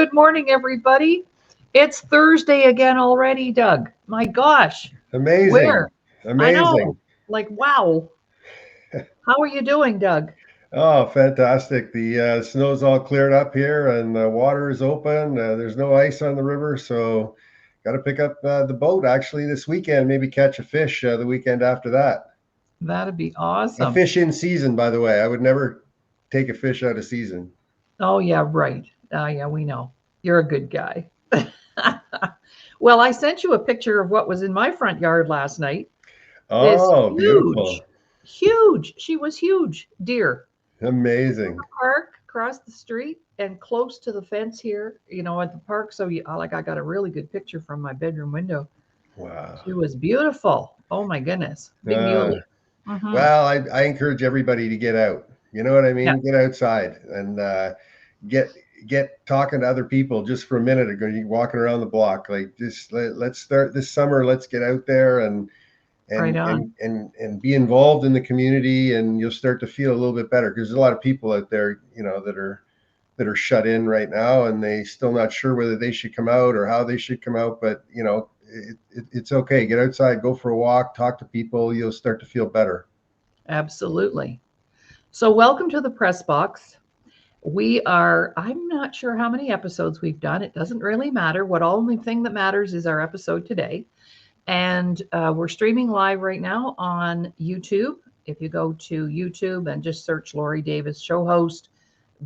Good morning, everybody. It's Thursday again already, Doug. My gosh, Amazing. where? I Amazing. know. Like, wow. How are you doing, Doug? Oh, fantastic. The snow's all cleared up here and the water is open. There's no ice on the river. So, got to pick up the boat actually this weekend, maybe catch a fish the weekend after that. That'd be A awesome. fish in season, by the way. I would never take a fish out of season. Oh, yeah, right. Yeah, we know. You're a good guy. Well, I sent you a picture of what was in my front yard last night. This Oh, huge, beautiful. huge, she was huge, deer. Amazing. Park across the street and close to the fence here, at the park. So I got a really good picture from my bedroom window. Wow. She was beautiful. Oh my goodness. Big Uh, muley. Hmm. well, I encourage everybody to get out. You know what I Yeah, mean? Get outside and get get talking to other people just for a minute ago. You walking around the block, like just let's start this summer. Let's get out there and right and on. and and and be involved in the community, and you'll start to feel a little bit better because there's a lot of people out there, that are shut in right now, and they still not sure whether they should come out or how they should come out. But it's okay. Get outside, go for a walk, talk to people. You'll start to feel better. Absolutely. So welcome to the press box. I'm not sure how many episodes we've done. It doesn't really matter. What only thing that matters is our episode today. And we're streaming live right now on YouTube. If you go to YouTube and just search Laurie Davis show host,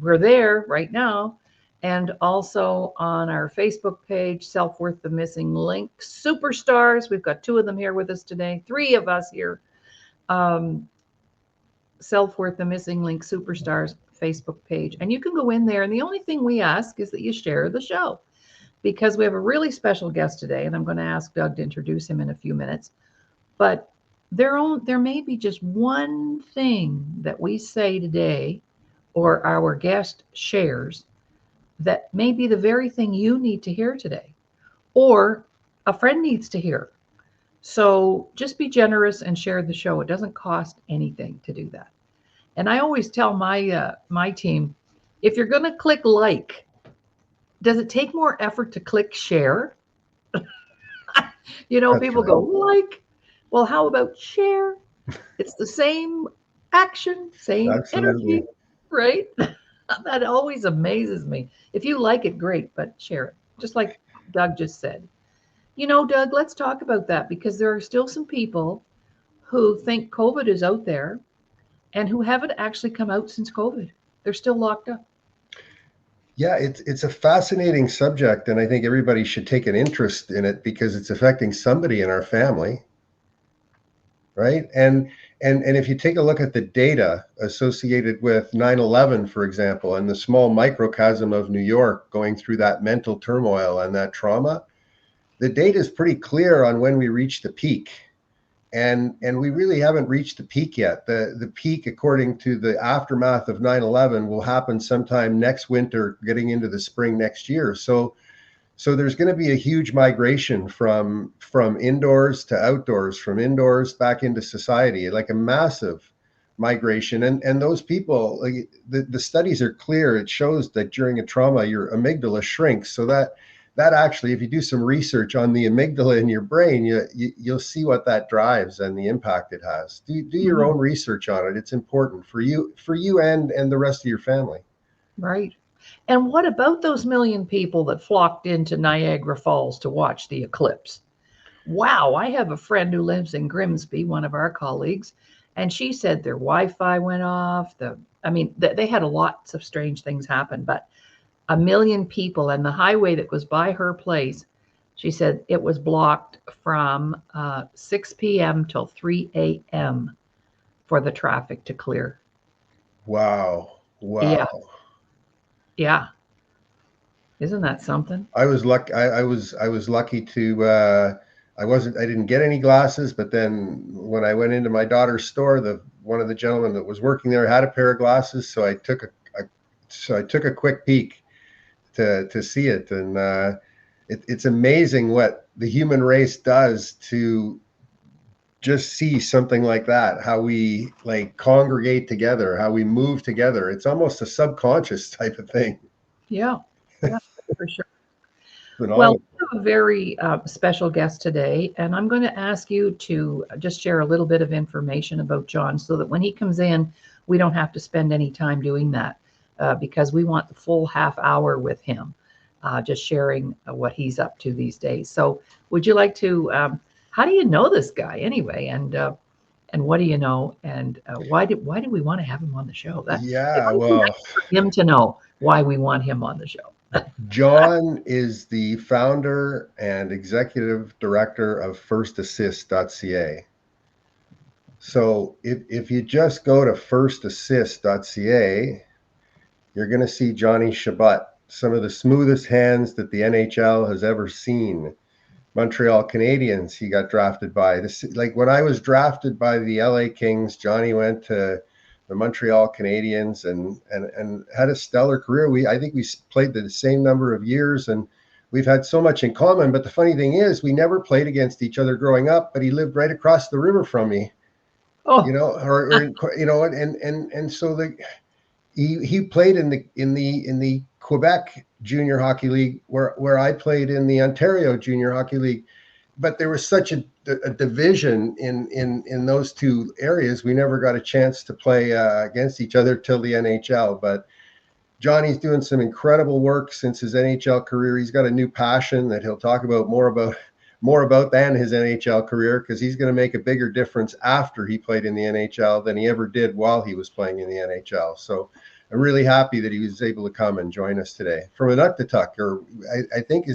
we're there right now. And also on our Facebook page, Self Worth the Missing Link Superstars. We've got two of them here with us today, three of us here. Um, Self Worth the Missing Link Superstars Facebook page. And you can go in there. And the only thing we ask is that you share the show because we have a really special guest today. And I'm going to ask Doug to introduce him in a few minutes. But there may be just one thing that we say today or our guest shares that may be the very thing you need to hear today or a friend needs to hear. So just be generous and share the show. It doesn't cost anything to do that. And I always tell my team, if you're going to click like, does it take more effort to click share? That's People right. go like, well, how about share? It's the same action, same Absolutely. energy, right? That always amazes me. If you like it, great, but share it. Just like Doug just said. Doug, let's talk about that because there are still some people who think COVID is out there and who haven't actually come out since COVID. They're still locked up. Yeah, it's a fascinating subject, and I think everybody should take an interest in it because it's affecting somebody in our family, right? And if you take a look at the data associated with 9/11, for example, and the small microcosm of New York going through that mental turmoil and that trauma, the data is pretty clear on when we reached the peak. And we really haven't reached the peak yet. The peak, according to the aftermath of 9/11, will happen sometime next winter, getting into the spring next year. So there's going to be a huge migration from indoors to outdoors, from indoors back into society, like a massive migration. And those people, like, the studies are clear. It shows that during a trauma, your amygdala shrinks. So that actually, if you do some research on the amygdala in your brain, you'll see what that drives and the impact it has. Do your Mhm. own research on it. It's important for you and the rest of your family. Right. And what about those million people that flocked into Niagara Falls to watch the eclipse? Wow, I have a friend who lives in Grimsby, one of our colleagues, and she said their Wi-Fi went off. They had lots of strange things happen, but a million people and the highway that was by her place, she said it was blocked from 6 p.m. till 3 a.m. for the traffic to clear. Wow, Yeah, wow. yeah. Isn't that something? I was lucky. I was lucky to. I didn't get any glasses, but then when I went into my daughter's store, the one of the gentlemen that was working there had a pair of glasses, so I took a quick peek to see it, and it's amazing what the human race does to just see something like that. How we like congregate together, how we move together. It's almost a subconscious type of thing. Yeah, yeah. for sure. Well, Phenomenal. we have a very special guest today, and I'm going to ask you to just share a little bit of information about John so that when he comes in, we don't have to spend any time doing that because we want the full half hour with him, just sharing what he's up to these days. So, would you like to? How do you know this guy anyway? And what do you know? And why do we want to have him on the show? That it Yeah, might be well, nice for him to know why we want him on the show. John is the founder and executive director of FirstAssist.ca. So if you just go to FirstAssist.ca, you're going to see Johnny Chabot, some of the smoothest hands that the NHL has ever seen. Montreal Canadiens, he got drafted by. This, like when I was drafted by the LA Kings, Johnny went to the Montreal Canadiens and had a stellar career. I think we played the same number of years, and we've had so much in common. But the funny thing is, we never played against each other growing up. But he lived right across the river from me, Oh, and so he played in the Quebec Junior Hockey League where I played in the Ontario Junior Hockey League, but there was such a division in those two areas. We never got a chance to play against each other till the NHL. But Johnny's doing some incredible work since his NHL career. He's got a new passion that he'll talk about more about than his NHL career, because he's going to make a bigger difference after he played in the NHL than he ever did while he was playing in the NHL. So I'm really happy that he was able to come and join us today from Inuktitut, or I think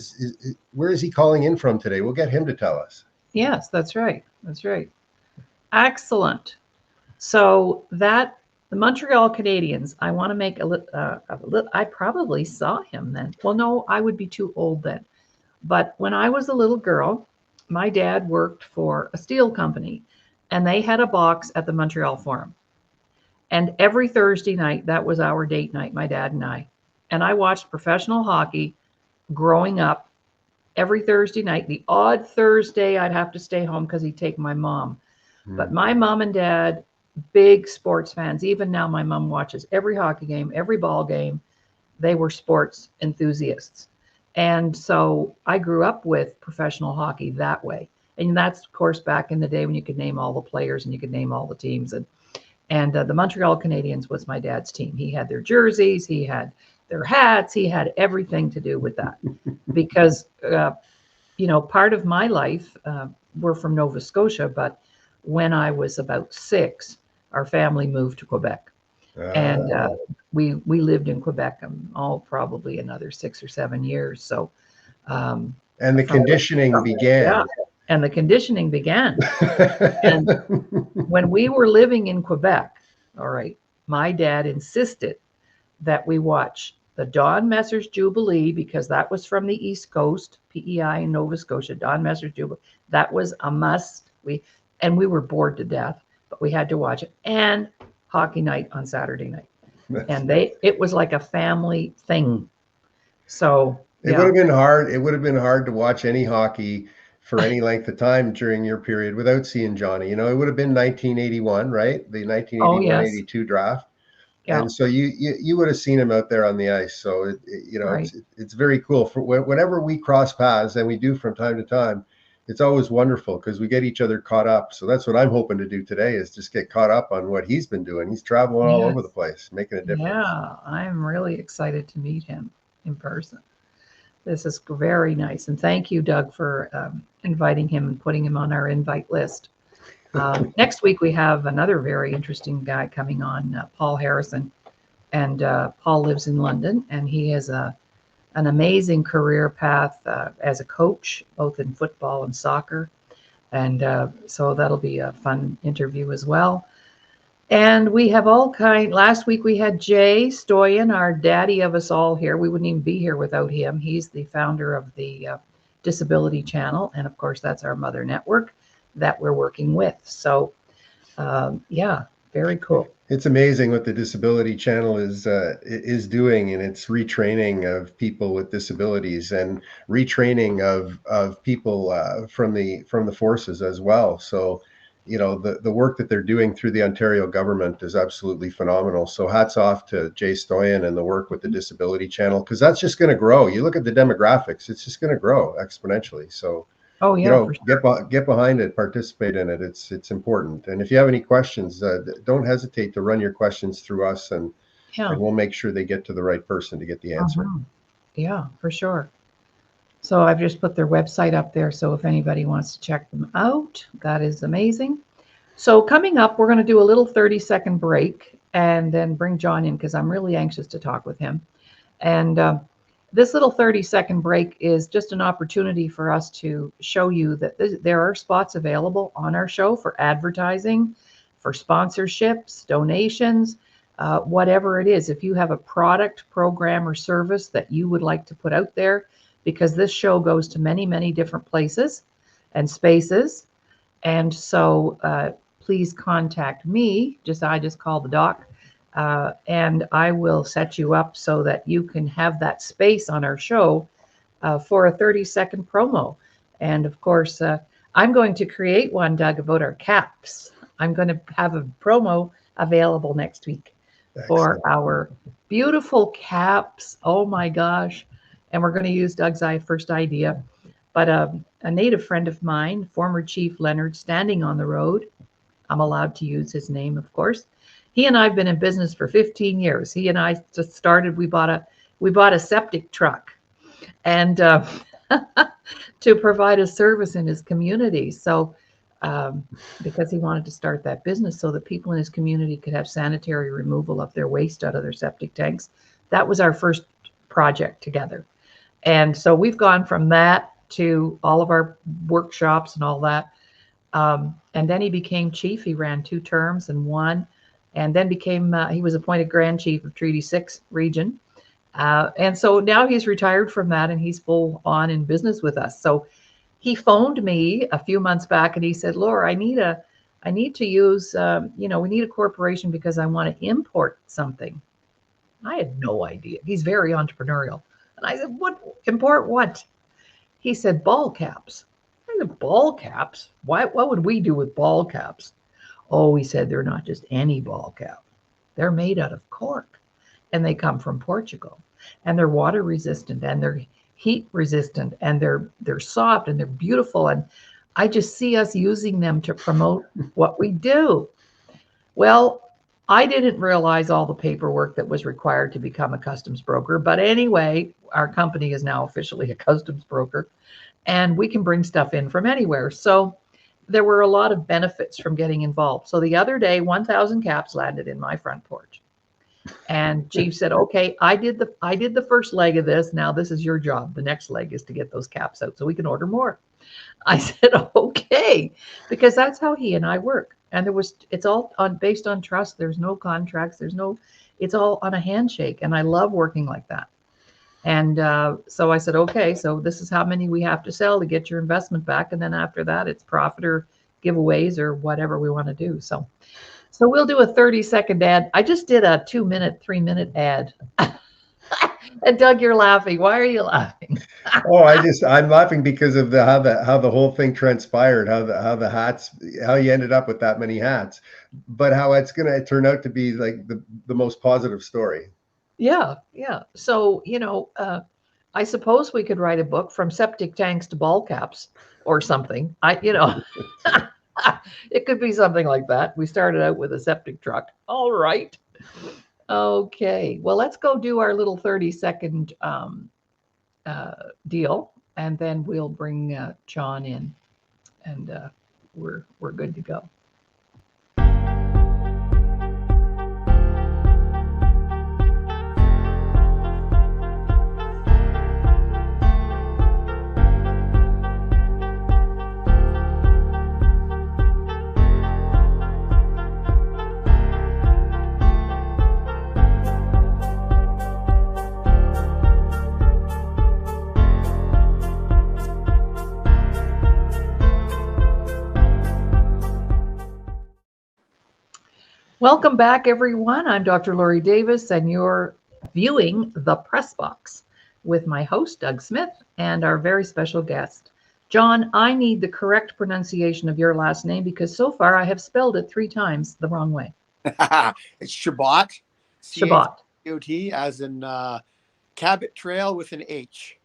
where is he calling in from today? We'll get him to tell us. yes, that's right. That's right. Excellent. So that the Montreal Canadiens, I want to make I probably saw him then. Well, no, I would be too old then. But when I was a little girl, my dad worked for a steel company and they had a box at the Montreal Forum. And every Thursday night, that was our date night, my dad and I. And I watched professional hockey growing up every Thursday night. The odd Thursday, I'd have to stay home because he'd take my mom. But my mom and dad, big sports fans. Even now, my mom watches every hockey game, every ball game. They were sports enthusiasts. And so I grew up with professional hockey that way. And that's, of course, back in the day when you could name all the players and you could name all the teams. And the Montreal Canadiens was my dad's team. He had their jerseys, he had their hats, he had everything to do with that. Because, part of my life, we're from Nova Scotia, but when I was about 6, our family moved to Quebec. And we lived in Quebec probably another 6 or 7 years. So, and the conditioning began. Yeah, and the conditioning began. And when we were living in Quebec, all right, my dad insisted that we watch the Don Messers Jubilee because that was from the East Coast, PEI in Nova Scotia, Don Messers Jubilee. That was a must. We were bored to death, but we had to watch it. And hockey night on Saturday night. And it was like a family thing. So it would have been hard. It would have been hard to watch any hockey for any length of time during your period without seeing Johnny. It would have been 1981, right? The 1981-82 draft. Yeah. And so you would have seen him out there on the ice. So right. it's very cool. For whenever we cross paths, and we do from time to time, it's always wonderful because we get each other caught up. So that's what I'm hoping to do today, is just get caught up on what he's been doing. He's traveling all over the place, making a difference. Yeah, I'm really excited to meet him in person. This is very nice. And thank you, Doug, for inviting him and putting him on our invite list. Next week, we have another very interesting guy coming on, Paul Harrison. And Paul lives in London, and he has an amazing career path as a coach, both in football and soccer. And so that'll be a fun interview as well. And we have last week we had Jay Stoyan, our daddy of us all here. We wouldn't even be here without him. He's the founder of the Disability Channel. And of course, that's our mother network that we're working with. So very cool. It's amazing what the Disability Channel is doing in its retraining of people with disabilities and retraining of people from the forces as well. So the work that they're doing through the Ontario government is absolutely phenomenal. So hats off to Jay Stoyan and the work with the Disability Channel, because that's just going to grow. You look at the demographics, it's just going to grow exponentially. So, Oh yeah, for sure. get behind it, participate in it. It's important. And if you have any questions, don't hesitate to run your questions through us, and Yeah. we'll make sure they get to the right person to get the answer. Yeah, for sure. So I've just put their website up there. So if anybody wants to check them out, that is amazing. So coming up, we're going to do a little 30-second break and then bring John in because I'm really anxious to talk with him. And this little 30-second break is just an opportunity for us to show you that there are spots available on our show for advertising, for sponsorships, donations, whatever it is. If you have a product, program, or service that you would like to put out there, because this show goes to many, many different places and spaces. And so please contact me. I just call the doc. And I will set you up so that you can have that space on our show for a 30-second promo. And of course, I'm going to create one, Doug, about our caps. I'm going to have a promo available next week. Excellent. For our beautiful caps. Oh my gosh. And we're going to use Doug's first idea. But a native friend of mine, former Chief Leonard Standing on the road, I'm allowed to use his name, of course. He and I have been in business for 15 years. He and I just started, we bought a septic truck and to provide a service in his community. So because he wanted to start that business so that people in his community could have sanitary removal of their waste out of their septic tanks. That was our first project together. And so we've gone from that to all of our workshops and all that. And then he became chief. He ran 2 terms and won, and then he was appointed Grand Chief of Treaty 6 region. And so now he's retired from that and he's full on in business with us. So he phoned me a few months back and he said, Laura, I need to use, we need a corporation because I want to import something. I had no idea. He's very entrepreneurial. And I said, import what? He said, ball caps. I said, ball caps? What would we do with ball caps? Oh, he said, they're not just any ball cap. They're made out of cork and they come from Portugal and they're water resistant and they're heat resistant and they're soft and they're beautiful. And I just see us using them to promote what we do. Well, I didn't realize all the paperwork that was required to become a customs broker. But anyway, our company is now officially a customs broker and we can bring stuff in from anywhere. So there were a lot of benefits from getting involved. So the other day, 1,000 caps landed in my front porch. And Chief said, okay, I did the first leg of this. Now this is your job. The next leg is to get those caps out so we can order more. I said, okay, because that's how he and I work. And it's all based on trust. There's no contracts. It's all on a handshake. And I love working like that. And so I said, okay, so this is how many we have to sell to get your investment back. And then after that, it's profit or giveaways or whatever we want to do. So we'll do a 30-second ad. I just did a 2-minute, 3-minute ad. And Doug, you're laughing. Why are you laughing? I'm laughing because of how the whole thing transpired, how the hats, how you ended up with that many hats, but how it's going to turn out to be like the most positive story. Yeah. So, I suppose we could write a book, From Septic Tanks to Ball Caps or something. It could be something like that. We started out with a septic truck. All right. Okay. Well, let's go do our little 30-second deal, and then we'll bring John in, and we're good to go. Welcome back, everyone. I'm Dr. Laurie Davis, and you're viewing The Press Box with my host, Doug Smith, and our very special guest, John, I need the correct pronunciation of your last name because so far I have spelled it 3 times the wrong way. It's Chabot, Chabot. Chabot, as in Cabot Trail with an H.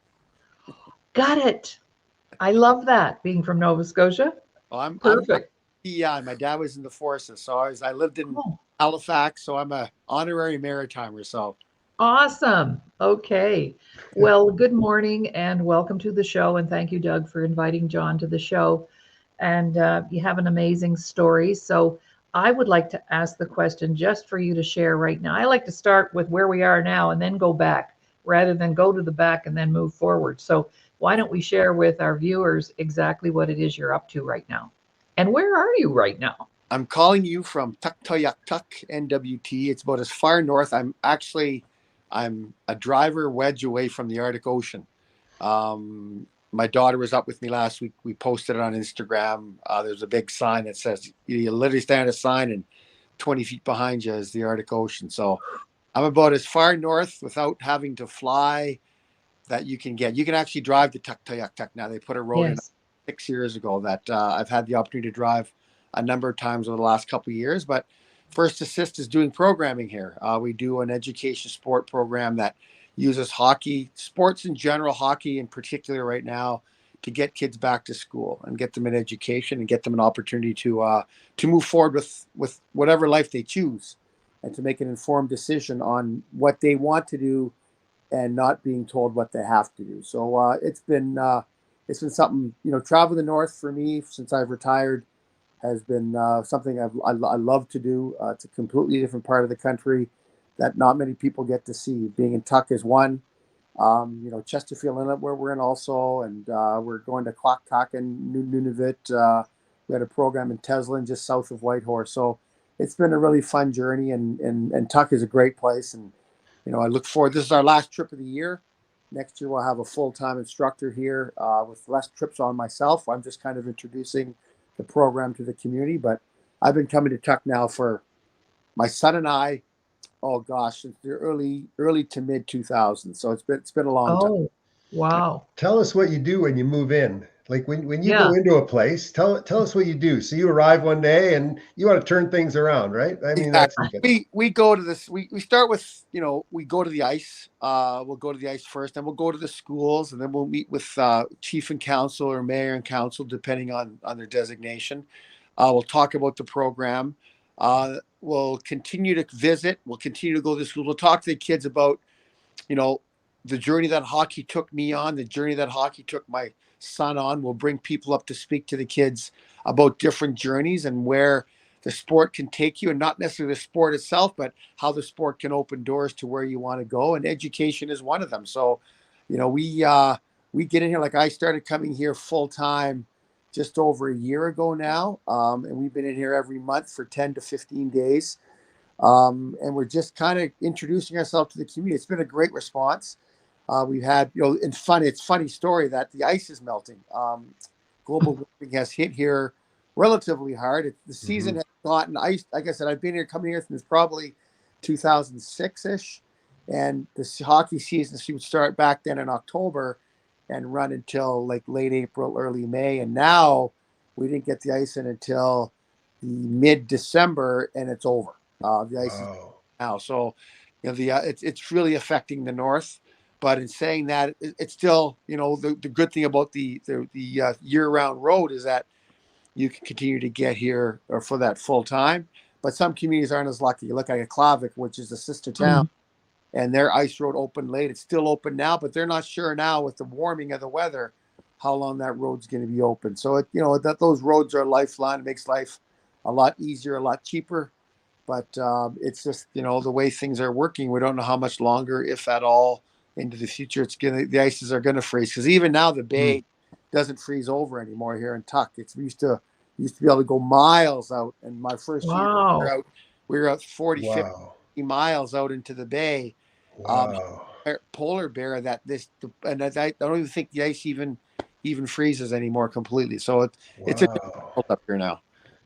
Got it. I love that, being from Nova Scotia. Well, I'm Perfect. PEI. My dad was in the forces, so I lived in Oh, Halifax, so I'm a honorary maritimer. So awesome. Okay. Well, good morning and welcome to the show. And thank you, Doug, for inviting John to the show. And you have an amazing story. So I would like to ask the question just for you to share right now. I like to start with where we are now and then go back rather than go to the back and then move forward. So why don't we share with our viewers exactly what it is you're up to right now? And where are you right now? I'm calling you from Tuktoyaktuk, NWT. It's about as far north. I'm a driver wedge away from the Arctic Ocean. My daughter was up with me last week. We posted it on Instagram. There's a big sign that says you literally stand at a sign and 20 feet behind you is the Arctic Ocean. So I'm about as far north without having to fly that you can get. You can actually drive to Tuktoyaktuk now. They put a road in Yes. 6 years ago that I've had the opportunity to drive a number of times over the last couple of years. But First Assist is doing programming here. We do an education sport program that uses hockey, sports in general, hockey in particular right now, to get kids back to school and get them an education and get them an opportunity to move forward with whatever life they choose and to make an informed decision on what they want to do and not being told what they have to do. So it's been something, travel the north for me since I've retired has been something I love to do. It's a completely different part of the country that not many people get to see. Being in Tuck is one. Chesterfield Inlet, where we're in also, and we're going to Quacktuck and Nunavut. We had a program in Teslin, just south of Whitehorse. So it's been a really fun journey, and Tuck is a great place. And I look forward. This is our last trip of the year. Next year we'll have a full-time instructor here with less trips on myself. I'm just kind of introducing the program to the community, but I've been coming to Tuck now for my son and I. Oh gosh, since the early to mid 2000s. So it's been a long time. Oh, wow. Tell us what you do when you move in. Like when you Yeah. go into a place, tell us what you do. So you arrive one day and you want to turn things around, right? I mean, Exactly. We go to this. We start with we go to the ice. We'll go to the ice first, then we'll go to the schools, and then we'll meet with chief and council or mayor and council, depending on their designation. We'll talk about the program. We'll continue to visit. We'll continue to go to the schools. We'll talk to the kids about the journey that hockey took me on, the journey that hockey took my son on. We'll bring people up to speak to the kids about different journeys and where the sport can take you, and not necessarily the sport itself, but how the sport can open doors to where you want to go. And education is one of them. So, we get in here. Like I started coming here full time just over a year ago now, and we've been in here every month for 10 to 15 days. And we're just kind of introducing ourselves to the community. It's been a great response. We've had, it's funny story that the ice is melting. Global warming has hit here relatively hard. The season has gotten ice. Like I said, I've been here coming here since probably 2006-ish. And the hockey season would start back then in October and run until like late April, early May. And now we didn't get the ice in until the mid-December, and it's over. The ice is now. So, it's really affecting the north. But in saying that, it's still, the good thing about the year-round road is that you can continue to get here or for that full time. But some communities aren't as lucky. You look at Klavik, which is a sister town, and their ice road opened late. It's still open now, but they're not sure now with the warming of the weather how long that road's going to be open. So that those roads are a lifeline. It makes life a lot easier, a lot cheaper. But it's just the way things are working. We don't know how much longer, if at all, into the future the ices are gonna freeze, because even now the bay doesn't freeze over anymore here in Tuck. We used to be able to go miles out, and my first year we were out 40, 50 miles out into the bay. Polar bear I don't even think the ice even freezes anymore completely. So it's a different up here now.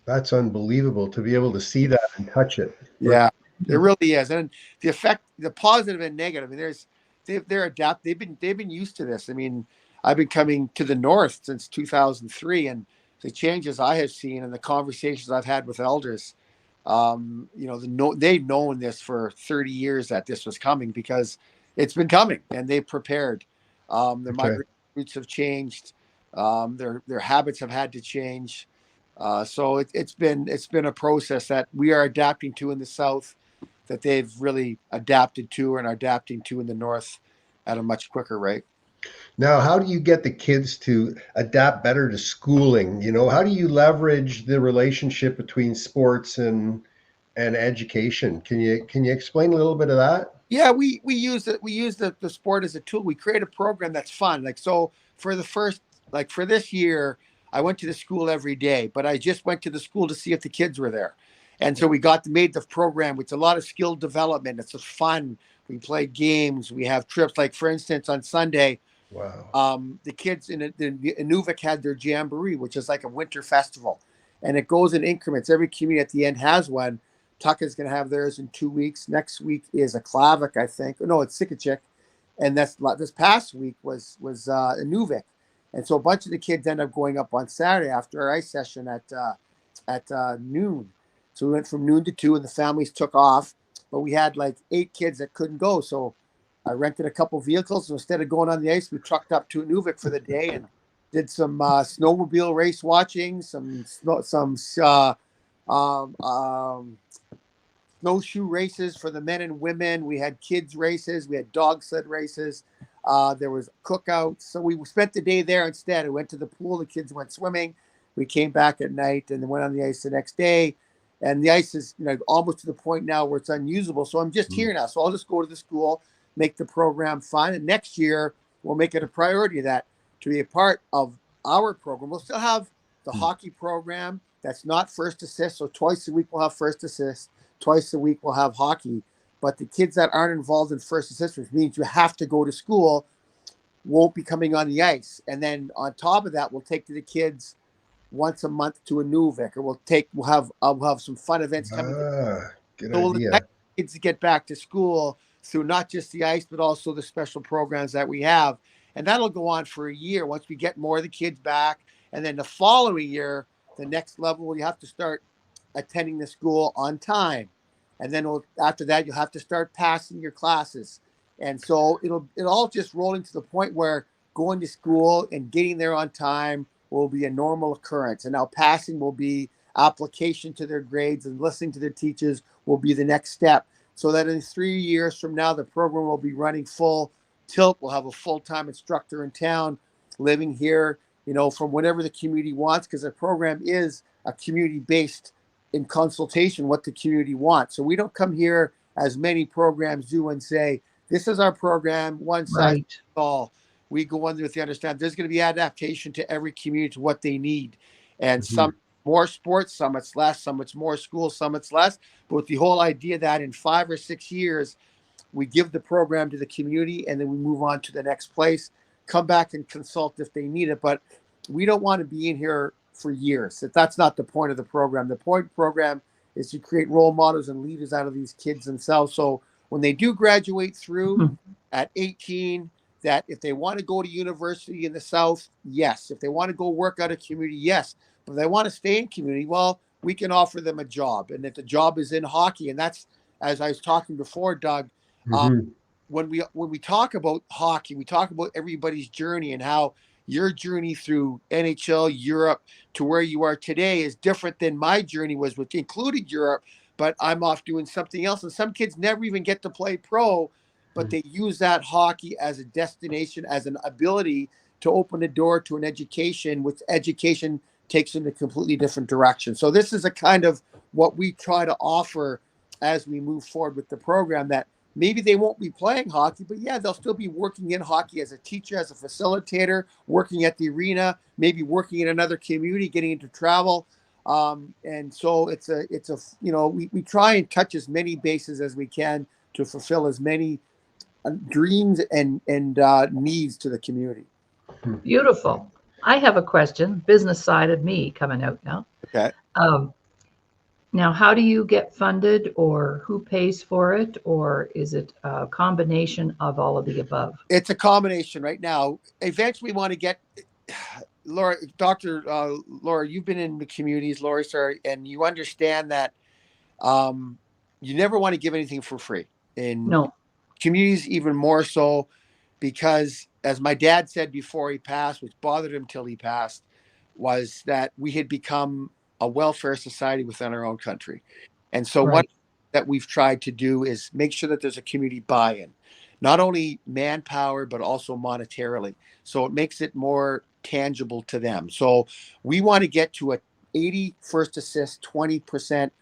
That's unbelievable to be able to see that and touch it. Yeah, it really is. And the positive and negative. I mean, they're adapt. They've been used to this. I mean, I've been coming to the north since 2003, and the changes I have seen and the conversations I've had with elders, they've known this for 30 years that this was coming, because it's been coming and they've prepared. Their migratory routes have changed. Their habits have had to change. So it's been a process that we are adapting to in the south, that they've really adapted to and are adapting to in the north at a much quicker rate. Now, how do you get the kids to adapt better to schooling? How do you leverage the relationship between sports and education? Can you explain a little bit of that? Yeah, we use it. We use the sport as a tool. We create a program that's fun. For this year, I went to the school every day, but I just went to the school to see if the kids were there. And so we made the program. It's a lot of skill development. It's fun. We play games. We have trips. Like, for instance, on Sunday, wow, the kids in Inuvik had their jamboree, which is like a winter festival. And it goes in increments. Every community at the end has one. Tuck is going to have theirs in 2 weeks. Next week is a Klavik, I think. No, it's Sikachik. And this past week was Inuvik. And so a bunch of the kids end up going up on Saturday after our ice session at noon. So we went from noon to 2, and the families took off. But we had like 8 kids that couldn't go. So I rented a couple vehicles. So instead of going on the ice, we trucked up to Inuvik for the day and did some snowmobile race watching, some snowshoe races for the men and women. We had kids races. We had dog sled races. There was cookouts. So we spent the day there instead. We went to the pool. The kids went swimming. We came back at night and then went on the ice the next day. And the ice is almost to the point now where it's unusable. So I'm just here now. So I'll just go to the school, make the program fun. And next year, we'll make it a priority that to be a part of our program. We'll still have the hockey program. That's not First Assist. So twice a week we'll have First Assist. Twice a week we'll have hockey. But the kids that aren't involved in First Assist, which means you have to go to school, won't be coming on the ice. And then on top of that, we'll take the kids once a month to a Inuvik, or we'll have some fun events coming. Good so we'll idea. expect kids to get back to school through not just the ice, but also the special programs that we have. And that'll go on for a year once we get more of the kids back. And then the following year, the next level, you have to start attending the school on time. And then after that, you'll have to start passing your classes. And so it'll all just rolling to the point where going to school and getting there on time will be a normal occurrence. And now passing will be application to their grades, and listening to their teachers will be the next step. So that in 3 years from now, the program will be running full tilt. We'll have a full-time instructor in town living here, from whatever the community wants, because the program is a community-based in consultation what the community wants. So we don't come here as many programs do and say, this is our program, one size fits all. We go under with the understand there's going to be adaptation to every community to what they need. And some more sports, some it's less, some it's more school, some it's less. But with the whole idea that in 5 or 6 years, we give the program to the community and then we move on to the next place, come back and consult if they need it. But we don't want to be in here for years. That's not the point of the program. The point of the program is to create role models and leaders out of these kids themselves. So when they do graduate through at 18, that if they want to go to university in the South, yes. If they want to go work out of community, yes. But if they want to stay in community, well, we can offer them a job. And if the job is in hockey, and that's, as I was talking before, Doug, when we talk about hockey, we talk about everybody's journey and how your journey through NHL, Europe to where you are today is different than my journey was, which included Europe, but I'm off doing something else. And some kids never even get to play pro, but they use that hockey as a destination, as an ability to open the door to an education, which education takes in a completely different direction. So this is a kind of what we try to offer as we move forward with the program, that maybe they won't be playing hockey, but yeah, they'll still be working in hockey as a teacher, as a facilitator, working at the arena, maybe working in another community, getting into travel. And so we try and touch as many bases as we can to fulfill as many dreams and needs to the community. Beautiful. I have a question, business side of me coming out now. Okay. Now, how do you get funded, or who pays for it, or is it a combination of all of the above? It's a combination right now. Eventually, we want to get Laura, Dr. Laura, you've been in the communities, Laura, sorry, and you understand that you never want to give anything for free. In No. communities, even more so, because as my dad said before he passed, which bothered him till he passed, was that we had become a welfare society within our own country. And so Right. what that we've tried to do is make sure that there's a community buy-in, not only manpower, but also monetarily. So it makes it more tangible to them. So we want to get to a 80 first assist, 20%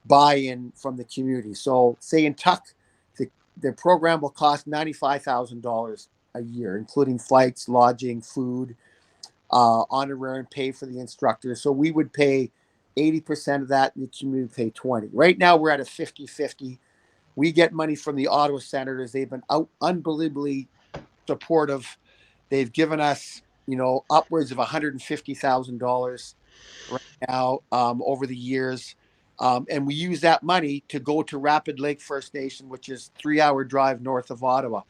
buy-in from the community. So say in Tuck, the program will cost $95,000 a year, including flights, lodging, food, honorarium pay for the instructors. So we would pay 80% of that, and the community would pay 20. Right now we're at a 50-50. We get money from the Ottawa Senators. They've been unbelievably supportive. They've given us, upwards of $150,000 right now over the years. And we use that money to go to Rapid Lake First Nation, which is 3-hour drive north of Ottawa,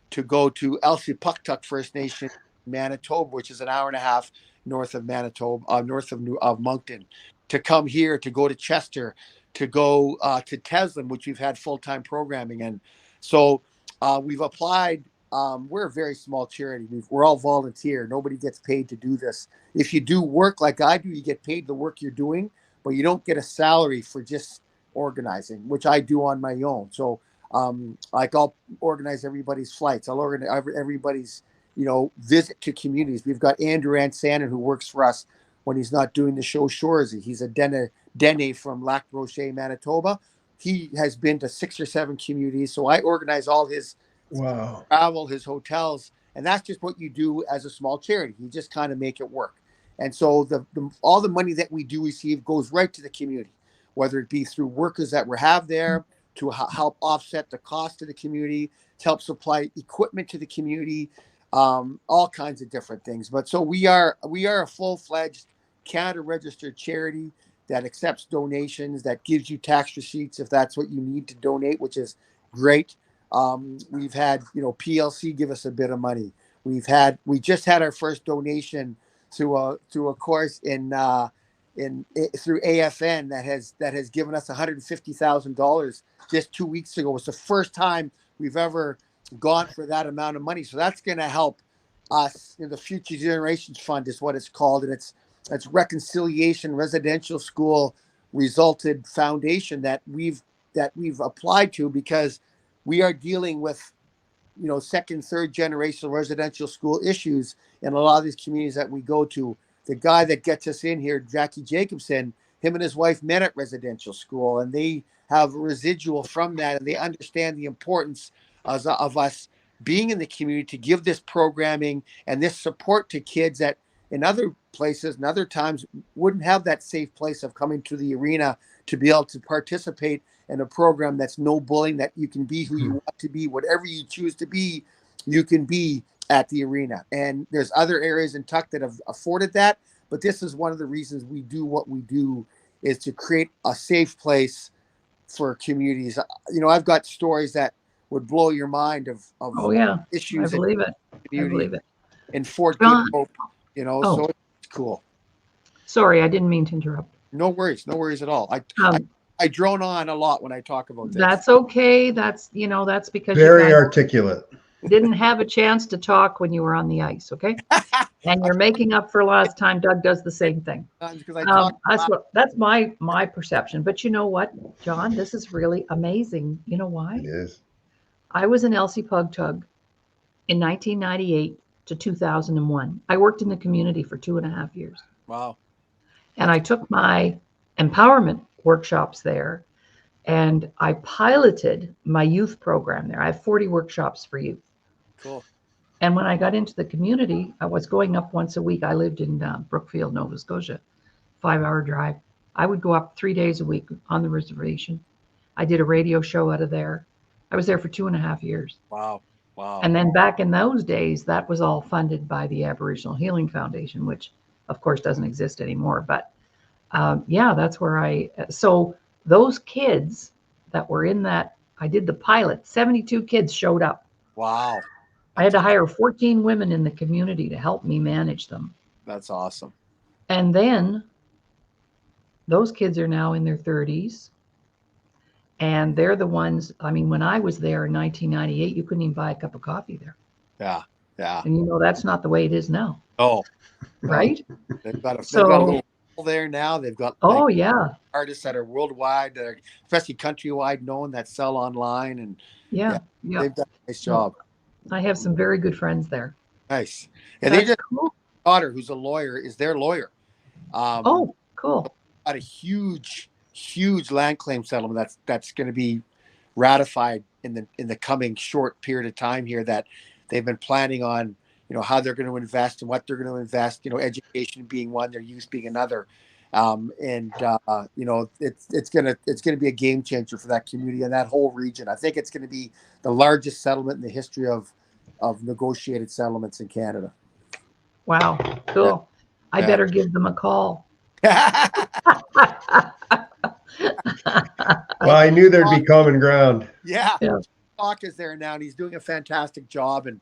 to go to Elsipogtog First Nation, Manitoba, which is an hour and a half north of Manitoba, north of Moncton, to come here, to go to Chester, to go to Teslin, which we've had full-time programming in. So we've applied. We're a very small charity. We're all volunteer. Nobody gets paid to do this. If you do work like I do, you get paid the work you're doing, but you don't get a salary for just organizing, which I do on my own. So like I'll organize everybody's flights. I'll organize everybody's, visit to communities. We've got Andrew Ansanen, who works for us when he's not doing the show Shoresy. He's a Dene from Lac Brochet, Manitoba. He has been to 6 or 7 communities. So I organize all his travel, his hotels, and that's just what you do as a small charity. You just kind of make it work. And so all the money that we do receive goes right to the community, whether it be through workers that we have there to help offset the cost to the community, to help supply equipment to the community, all kinds of different things. But so we are a full-fledged Canada registered charity that accepts donations, that gives you tax receipts if that's what you need to donate, which is great. We've had, PLC give us a bit of money. We just had our first donation to a course through AFN that has given us $150,000 just 2 weeks ago. It's the first time we've ever gone for that amount of money. So that's going to help us in the Future Generations Fund is what it's called. And it's Reconciliation Residential School Resulted Foundation that we've applied to, because we are dealing with, second, third generational residential school issues in a lot of these communities that we go to. The guy that gets us in here, Jackie Jacobson, him and his wife met at residential school, and they have a residual from that, and they understand the importance of us being in the community to give this programming and this support to kids that in other places and other times wouldn't have that safe place of coming to the arena to be able to participate in a program that's no bullying, that you can be who you want to be, whatever you choose to be, you can be at the arena. And there's other areas in Tuck that have afforded that, but this is one of the reasons we do what we do, is to create a safe place for communities. I've got stories that would blow your mind of issues I believe in it. the community. I believe it. In Fort John, Good Hope, so it's cool. Sorry, I didn't mean to interrupt. No worries at all. I drone on a lot when I talk about this. That's okay. That's because very articulate. Didn't have a chance to talk when you were on the ice, okay? And you're making up for last time. Doug does the same thing. That's my perception. But you know what, John? This is really amazing. You know why? It is. I was in Elsipogtog in 1998 to 2001. I worked in the community for 2.5 years. Wow. And I took my empowerment workshops there, and I piloted my youth program there. I have 40 workshops for youth. Cool. And when I got into the community, I was going up once a week. I lived in Brookfield, Nova Scotia, 5-hour drive. I would go up 3 days a week on the reservation. I did a radio show out of there. I was there for 2.5 years. Wow. And then back in those days, that was all funded by the Aboriginal Healing Foundation, which of course doesn't exist anymore. But that's where so those kids that were in that, I did the pilot, 72 kids showed up. Wow. I had to hire 14 women in the community to help me manage them. That's awesome. And then those kids are now in their 30s. And they're the ones, I mean, when I was there in 1998, you couldn't even buy a cup of coffee there. Yeah. Yeah. And that's not the way it is now. Oh, right? They've got a So, little there now. They've got oh yeah, artists that are worldwide, that are especially countrywide known, that sell online, and yeah. they've done a nice job. I have some very good friends there. Nice. And That's they just cool. daughter, who's a lawyer, is their lawyer. Oh, cool. Got a huge land claim settlement that's going to be ratified in the coming short period of time here, that they've been planning on, how they're going to invest and what they're going to invest, education being one, their use being another. It's going to be a game changer for that community and that whole region. I think it's going to be the largest settlement in the history of negotiated settlements in Canada. Wow, cool. I better give them a call. Well, I knew there'd be common ground. Yeah. Spock is there now, and he's doing a fantastic job. And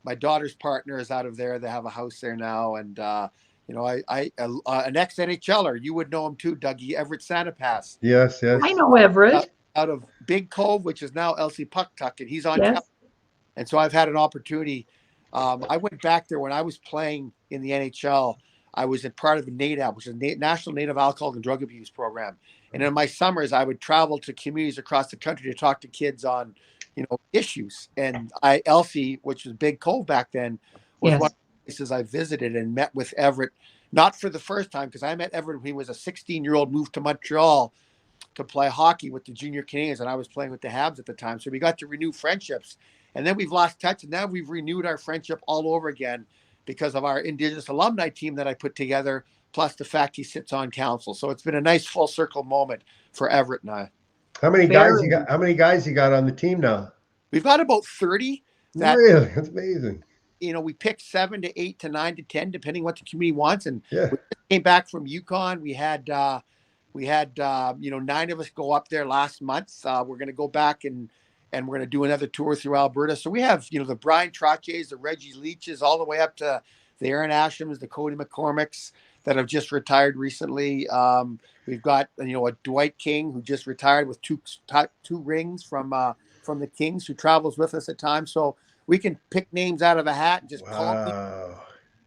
my daughter's partner is out of there. They have a house there now. And, an ex-NHLer, you would know him too, Dougie, Everett Santapass. Yes. I know Everett. Out of Big Cove, which is now LC Pucktuck, and he's on. Yes. And so I've had an opportunity. I went back there when I was playing in the NHL. I was a part of the NADAB, which is the National Native Alcohol and Drug Abuse Program. And in my summers, I would travel to communities across the country to talk to kids on, issues. And LC, which was Big Cove back then, was one of the places I visited and met with Everett, not for the first time, because I met Everett when he was a 16-year-old, moved to Montreal to play hockey with the junior Canadiens, and I was playing with the Habs at the time. So we got to renew friendships. And then we've lost touch, and now we've renewed our friendship all over again because of our Indigenous alumni team that I put together, plus the fact he sits on council. So it's been a nice full circle moment for Everett and I. How many guys you got? How many guys you got on the team now? We've got about 30. Really? That's amazing. We picked 7 to 8 to 9 to 10, depending what the community wants. And we came back from Yukon. We had 9 of us go up there last month. We're going to go back and we're going to do another tour through Alberta. So we have, the Brian Trottiers, the Reggie Leaches, all the way up to the Aaron Ashams, the Cody McCormicks that have just retired recently. We've got, a Dwight King who just retired with two rings from the Kings, who travels with us at times. So we can pick names out of a hat and just call people,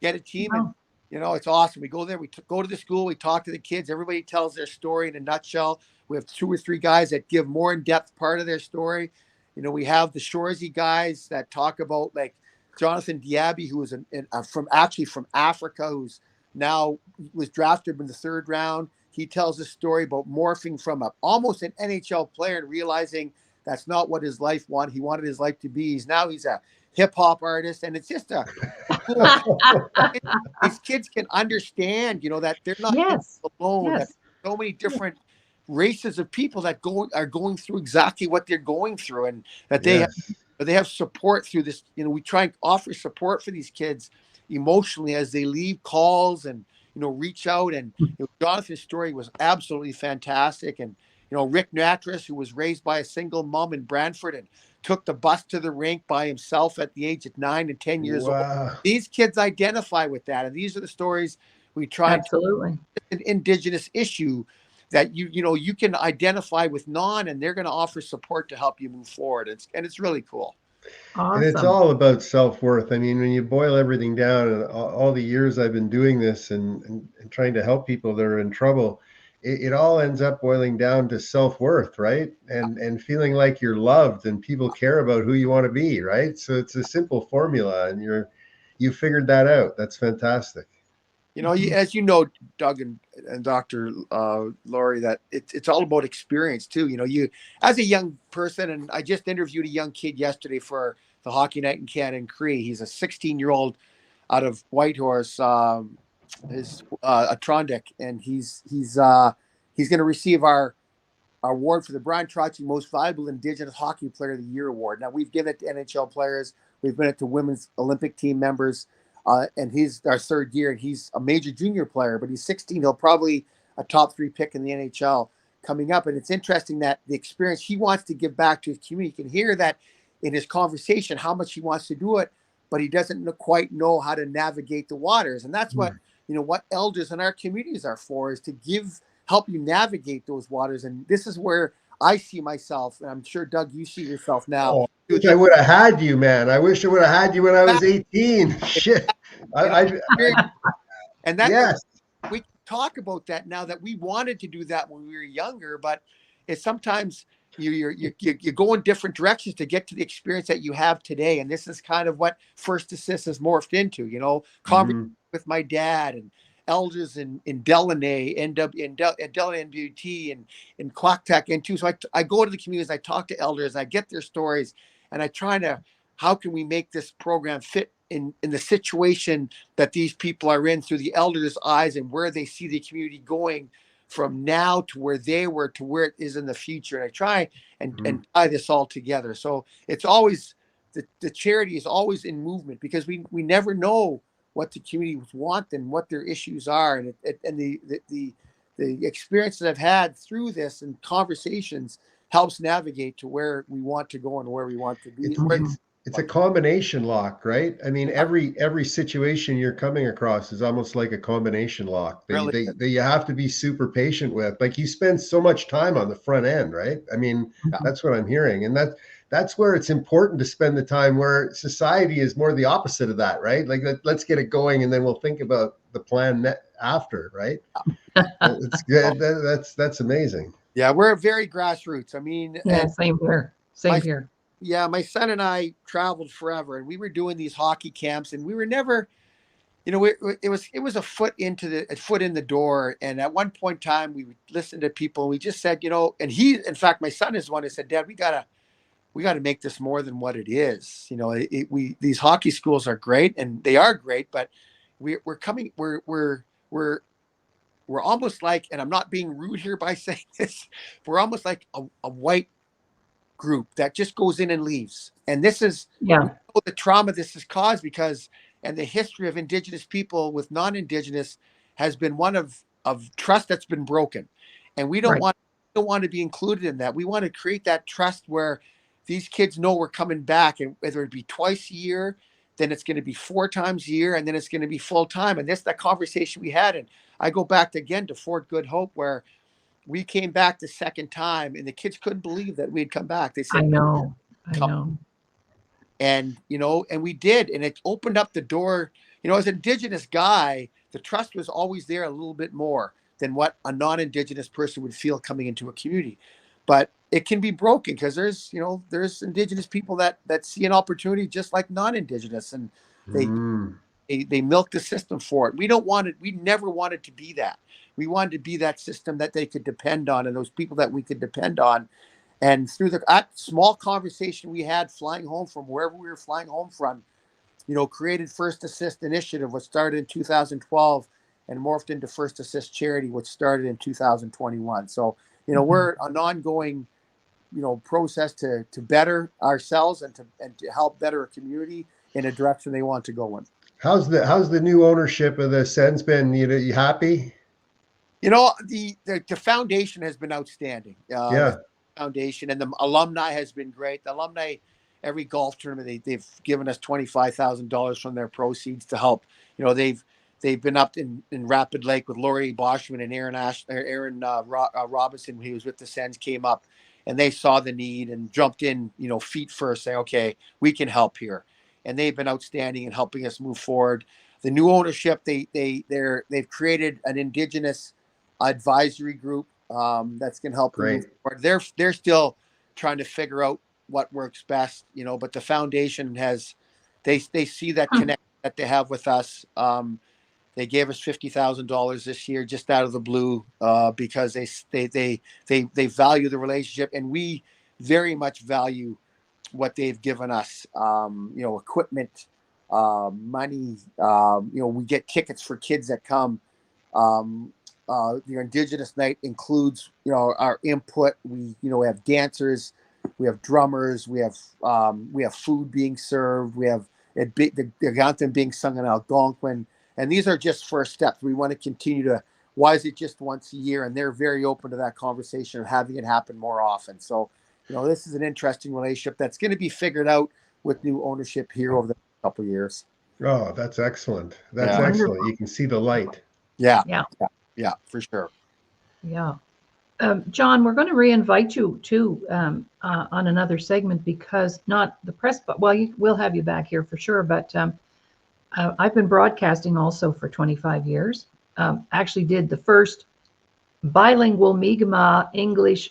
get a team. And, it's awesome. We go there, we go to the school, we talk to the kids. Everybody tells their story in a nutshell. We have 2 or 3 guys that give more in-depth part of their story. We have the Shoresy guys that talk about, like Jonathan Diaby, who was from Africa, who's now was drafted in the 3rd round. He tells a story about morphing from almost an NHL player and realizing that's not what his life wanted. He wanted his life to be. He's a hip hop artist, and it's just these kids can understand, that they're not alone. Yes. That so many different races of people that are going through exactly what they're going through, and that they have support through this. We try and offer support for these kids emotionally as they leave calls and reach out. And Jonathan's story was absolutely fantastic. And Rick Natras, who was raised by a single mom in Brantford and took the bus to the rink by himself at the age of 9 and 10 years old. These kids identify with that, and these are the stories we try. Absolutely, an Indigenous issue that you can identify with and they're going to offer support to help you move forward. It's really cool. Awesome. And it's all about self-worth. I mean, when you boil everything down, and all the years I've been doing this and trying to help people that are in trouble, it all ends up boiling down to self-worth, right? And feeling like you're loved and people care about who you want to be, right? So it's a simple formula, and you figured that out. That's fantastic. As you know, Doug and Dr. Laurie, that it's all about experience too. You as a young person, and I just interviewed a young kid yesterday for the Hockey Night in Canada and Cree. He's a 16-year-old out of Whitehorse, is a Trondick, and he's going to receive our award for the Brian Trottier Most Valuable Indigenous Hockey Player of the Year award. Now, we've given it to NHL players, we've given it to women's Olympic team members. And he's our 3rd year, and he's a major junior player, but he's 16. He'll probably a top 3 pick in the NHL coming up. And it's interesting that the experience he wants to give back to his community, you can hear that in his conversation, how much he wants to do it, but he doesn't quite know how to navigate the waters. And that's what, what elders in our communities are for, is to help you navigate those waters. And this is where I see myself, and I'm sure, Doug, you see yourself now. Oh, I wish I would have had you, man. I wish I would have had you when I was 18. Shit. And that, yes. We talk about that now, that we wanted to do that when we were younger, but it's sometimes you go in different directions to get to the experience that you have today. And this is kind of what First Assist has morphed into, conversation with my dad and elders in Delaney, NWT, and in Quacktack, and too. So I go to the communities, I talk to elders, I get their stories, and I try to, how can we make this program fit in the situation that these people are in through the elders' eyes, and where they see the community going from now to where they were to where it is in the future. And I try and tie this all together. So it's always, the charity is always in movement, because we never know what the communities want and what their issues are. And the experience that I've had through this and conversations helps navigate to where we want to go and where we want to be. It's a combination lock, right? I mean, every situation you're coming across is almost like a combination lock that you have to be super patient with. Like, you spend so much time on the front end, right? I mean, that's what I'm hearing. And that's where it's important to spend the time, where society is more the opposite of that, right? Like, let's get it going, and then we'll think about the plan after, right? It's good. That's amazing. Yeah, we're very grassroots. I mean, same here. Same here. Yeah, my son and I traveled forever, and we were doing these hockey camps, and we were never, it was a foot in the door. And at one point in time, we would listen to people, and we just said, and in fact, my son is the one who said, Dad, we gotta make this more than what it is. These hockey schools are great, and they are great, but we're almost like, and I'm not being rude here by saying this, we're almost like a white group that just goes in and leaves. And this is the trauma this has caused, and the history of Indigenous people with non-Indigenous has been one of trust that's been broken. And we don't want to be included in that. We want to create that trust where these kids know we're coming back, and whether it be twice a year, then it's going to be 4 times a year, and then it's going to be full time. And that conversation we had, and I go back again to Fort Good Hope, where we came back the second time, and the kids couldn't believe that we'd come back. They said, I know. And, and we did. And it opened up the door. As an Indigenous guy, the trust was always there a little bit more than what a non-Indigenous person would feel coming into a community. But it can be broken, because there's Indigenous people that see an opportunity just like non-Indigenous, and they milk the system for it. We never wanted to be that. We wanted to be that system that they could depend on, and those people that we could depend on. And through that small conversation we had flying home from wherever we were flying home from, created First Assist Initiative, which started in 2012 and morphed into First Assist Charity, which started in 2021. So, we're an ongoing, process to better ourselves and to help better a community in a direction they want to go in. How's the new ownership of the Sens been? You happy? The foundation has been outstanding. The foundation and the alumni has been great. The alumni, every golf tournament, they've given us $25,000 from their proceeds to help. They've been up in Rapid Lake with Laurie Boschman and Aaron Robinson, who was with the Sens, came up, and they saw the need and jumped in, feet first, say, okay, we can help here. And they've been outstanding in helping us move forward. The new ownership, they've created an Indigenous advisory group that's going to help them move forward. They're still trying to figure out what works best, but the foundation they see that connect that they have with us. They gave us $50,000 this year just out of the blue, because they value the relationship, and we very much value what they've given us. Equipment, money. We get tickets for kids that come. The Indigenous night includes, our input. We have dancers, we have drummers, we have food being served, we have the anthem being sung in Algonquin, and these are just first steps. We want to continue to Why is it just once a year? And they're very open to that conversation of having it happen more often. So, this is an interesting relationship that's going to be figured out with new ownership here over the next couple of years. Oh, that's excellent. That's Yeah. excellent. You can see the light. Yeah, for sure. Yeah. John, we're going to reinvite you too on another segment, because not the press, but we'll have you back here for sure. But I've been broadcasting also for 25 years. Actually did the first bilingual Mi'kmaq English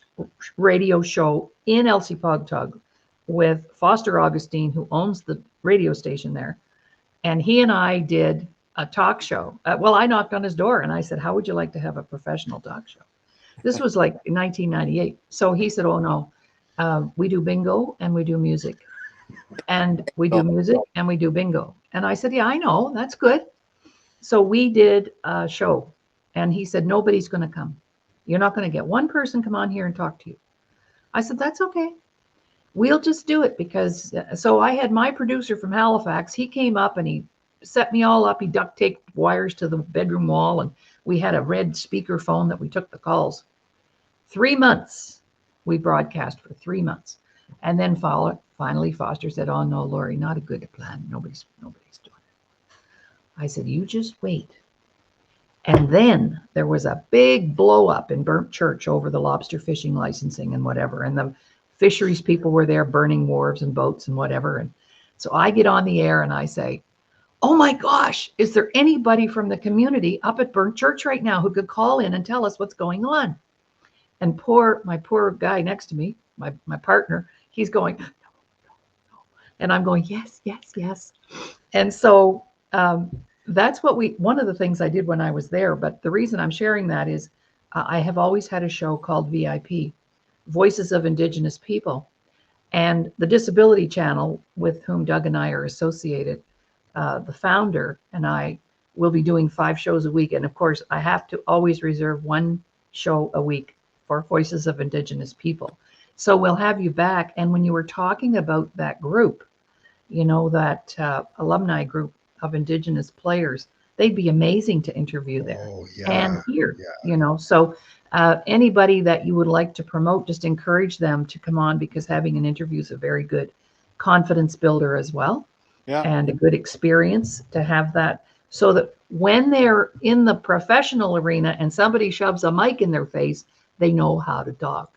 radio show in Elsipogtog with Foster Augustine, who owns the radio station there. And he and I did a talk show. I knocked on his door and I said, how would you like to have a professional talk show? This was like in 1998. So he said, oh no, we do bingo and we do music. And we do music and we do bingo. And I said, yeah, I know, that's good. So we did a show and he said, nobody's going to come. You're not going to get one person come on here and talk to you. I said, that's okay. We'll just do it because, so I had my producer from Halifax. He came up and he set me all up. He duct taped wires to the bedroom wall and we had a red speaker phone that we took the calls. 3 months, we broadcast for 3 months. And then finally Foster said, oh no, Laurie, not a good plan. Nobody's doing it. I said, you just wait. And then there was a big blow up in Burnt Church over the lobster fishing licensing and whatever. And the fisheries people were there burning wharves and boats and whatever. And so I get on the air and I say, oh my gosh, is there anybody from the community up at Burnt Church right now who could call in and tell us what's going on? And my poor guy next to me, my partner, he's going, no. And I'm going, yes. And so that's one of the things I did when I was there. But the reason I'm sharing that is I have always had a show called VIP, Voices of Indigenous People. And the Disability Channel, with whom Doug and I are associated, the founder and I will be doing 5 shows a week. And of course, I have to always reserve 1 show a week for Voices of Indigenous People. So we'll have you back. And when you were talking about that group, that alumni group of Indigenous players, they'd be amazing to interview there and here, So anybody that you would like to promote, just encourage them to come on, because having an interview is a very good confidence builder as well. Yeah. And a good experience to have that, so that when they're in the professional arena and somebody shoves a mic in their face, they know how to talk.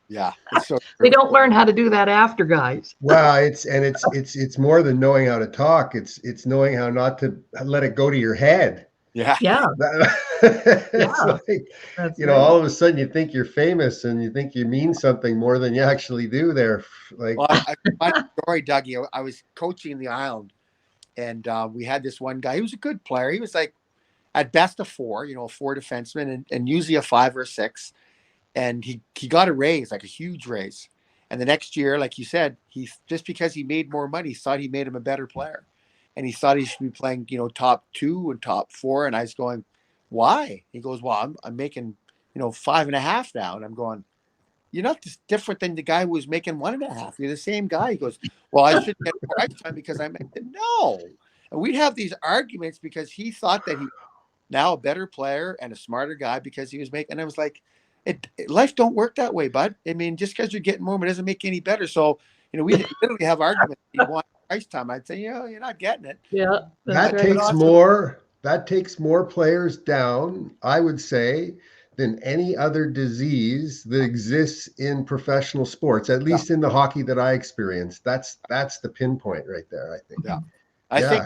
Yeah. So they don't learn how to do that after, guys. Well, it's more than knowing how to talk. It's knowing how not to let it go to your head. Yeah. It's like, right. All of a sudden you think you're famous and you think you mean something more than you actually do there. Like, well, my story, Dougie, I was coaching in the Island and we had this one guy. He was a good player. He was like at best a 4, 4 defenseman and usually a 5 or 6. And he got a raise, like a huge raise. And the next year, like you said, he just because he made more money, thought he made him a better player. And he thought he should be playing, top 2 and top 4. And I was going, why? He goes, well, I'm making, 5.5 now. And I'm going, you're not just different than the guy who was making 1.5. You're the same guy. He goes, well, I should get more ice time because I made it. No. And we'd have these arguments because he thought that he was now a better player and a smarter guy because he was making, and I was like, life don't work that way, bud. I mean, just because you're getting more, it doesn't make you any better. So, we literally have arguments. You want ice time? I'd say, you're not getting it. Yeah, that takes more. That takes more players down, I would say, than any other disease that exists in professional sports. At least in the hockey that I experienced, that's the pinpoint right there. I think. Yeah, I think